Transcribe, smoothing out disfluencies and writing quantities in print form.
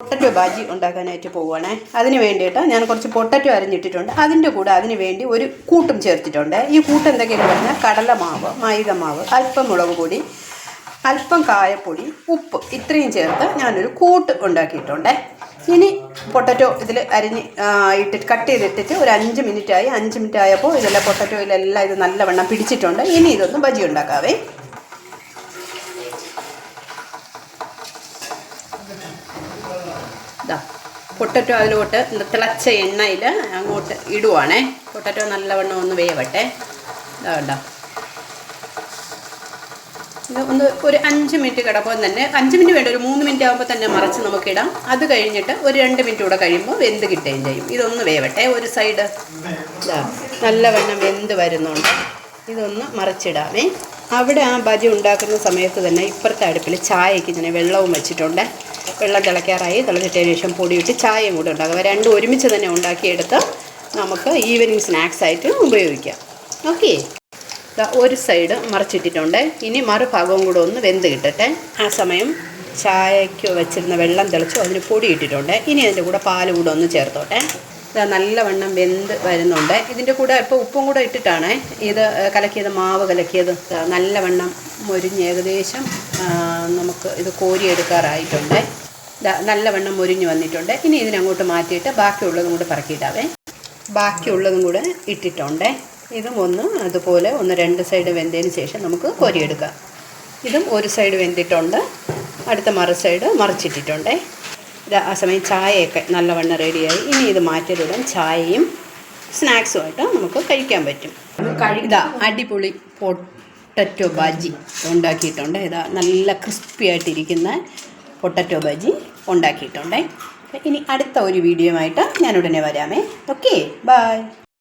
Potato Baji ഉണ്ടാക്കാനായിട്ട് പോവുകയാണേ. അതിന് വേണ്ടിയിട്ട് ഞാൻ കുറച്ച് പൊട്ടറ്റോ അരിഞ്ഞിട്ടിട്ടുണ്ട്. അതിൻ്റെ കൂടെ അതിന് വേണ്ടി ഒരു കൂട്ടും ചേർത്തിട്ടുണ്ട്. ഈ കൂട്ട് എന്തൊക്കെയാണെന്ന് പറഞ്ഞാൽ കടലമാവ്, മൈദമാവ്, അല്പം മുളക് പൊടി, അല്പം കായപ്പൊടി, ഉപ്പ്, ഇത്രയും ചേർത്ത് ഞാനൊരു കൂട്ട് ഉണ്ടാക്കിയിട്ടുണ്ട്. ഇനി പൊട്ടറ്റോ ഇതിൽ കട്ട് ചെയ്തിട്ടിട്ട് ഒരു 5 മിനിറ്റായി. 5 മിനിറ്റ് ആയപ്പോൾ ഇതെല്ലാം പൊട്ടറ്റോയിലെല്ലാം ഇത് നല്ലവണ്ണം പിടിച്ചിട്ടുണ്ട്. ഇനി ഇതൊന്ന് ബജി ഉണ്ടാക്കാവേ. ഇതാ പൊട്ടറ്റോ അതിലോട്ട് തിളച്ച എണ്ണയിൽ അങ്ങോട്ട് ഇടുവാണേ. പൊട്ടറ്റോ നല്ലവണ്ണം ഒന്ന് വേവട്ടെ. ഇതാ കേട്ടോ, ഇത് ഒരു 5 മിനിറ്റ് കിടക്കുമ്പോൾ തന്നെ, 5 മിനിറ്റ് വേണ്ട, ഒരു 3 മിനിറ്റ് ആകുമ്പോൾ തന്നെ മറച്ച് നമുക്കിടാം. അത് കഴിഞ്ഞിട്ട് ഒരു 2 മിനിറ്റ് കൂടെ കഴിയുമ്പോൾ വെന്ത് കിട്ടുകയും ചെയ്യും. ഇതൊന്ന് വേവട്ടെ. ഒരു സൈഡ് നല്ലവണ്ണം വെന്ത് വരുന്നുണ്ട്. ഇതൊന്ന് മറിച്ചിടാമേ. അവിടെ ആ ബജി ഉണ്ടാക്കുന്ന സമയത്ത് തന്നെ ഇപ്പുറത്തെ അടുപ്പിൽ ചായയ്ക്ക് ഇങ്ങനെ വെള്ളവും വെച്ചിട്ടുണ്ട്. വെള്ളം തിളയ്ക്കാറായി. തിളച്ചിട്ടതിന് ശേഷം പൊടിയിട്ട് ചായയും കൂടെ ഉണ്ടാക്കുക. രണ്ടും ഒരുമിച്ച് തന്നെ ഉണ്ടാക്കിയെടുത്ത് നമുക്ക് ഈവനിങ് സ്നാക്സായിട്ട് ഉപയോഗിക്കാം. ഓക്കെ, ഒരു സൈഡ് മറിച്ചിട്ടിട്ടുണ്ട്. ഇനി മറുഭാഗവും കൂടെ ഒന്ന് വെന്ത് കിട്ടട്ടെ. ആ സമയം ചായയ്ക്ക് വെച്ചിരുന്ന വെള്ളം തിളച്ചു, അതിന് പൊടി ഇട്ടിട്ടുണ്ട്. ഇനി അതിൻ്റെ കൂടെ പാൽ കൂടെ ഒന്ന് ചേർത്തോട്ടെ. ഇത് നല്ലവണ്ണം വെന്ത് വരുന്നുണ്ട്. ഇതിൻ്റെ കൂടെ ഇപ്പോൾ ഉപ്പും കൂടെ ഇട്ടിട്ടാണ് ഇത് കലക്കിയത്, മാവ് കലക്കിയത്. നല്ലവണ്ണം മൊരിഞ്ഞ് ഏകദേശം നമുക്ക് ഇത് കോരിയെടുക്കാറായിട്ടുണ്ട്. നല്ലവണ്ണം മൊരിഞ്ഞ് വന്നിട്ടുണ്ട്. ഇനി ഇതിനങ്ങോട്ട് മാറ്റിയിട്ട് ബാക്കിയുള്ളതും കൂടെ പറക്കിയിട്ടാവേ. ബാക്കിയുള്ളതും കൂടെ ഇട്ടിട്ടുണ്ട്. ഇതും ഒന്ന് അതുപോലെ 2 സൈഡ് വെന്തതിന് ശേഷം നമുക്ക് കോരിയെടുക്കാം. ഇതും ഒരു സൈഡ് വെന്തിട്ടുണ്ട്, അടുത്ത മറു സൈഡ് മറിച്ചിട്ടിട്ടുണ്ട്. ആ സമയം ചായയൊക്കെ നല്ലവണ്ണം റെഡിയായി. ഇനി ഇത് മാറ്റിയിടും ചായയും സ്നാക്സുമായിട്ട് നമുക്ക് കഴിക്കാൻ പറ്റും. ഇതാ അടിപൊളി പൊട്ടറ്റോ ബജി ഉണ്ടാക്കിയിട്ടുണ്ട്. ഇതാ നല്ല ക്രിസ്പി ആയിട്ടിരിക്കുന്ന പൊട്ടറ്റോ ബജി ഉണ്ടാക്കിയിട്ടുണ്ട്. ഇനി അടുത്ത ഒരു വീഡിയോ ആയിട്ട് ഞാൻ ഉടനെ വരാമേ. Okay, by.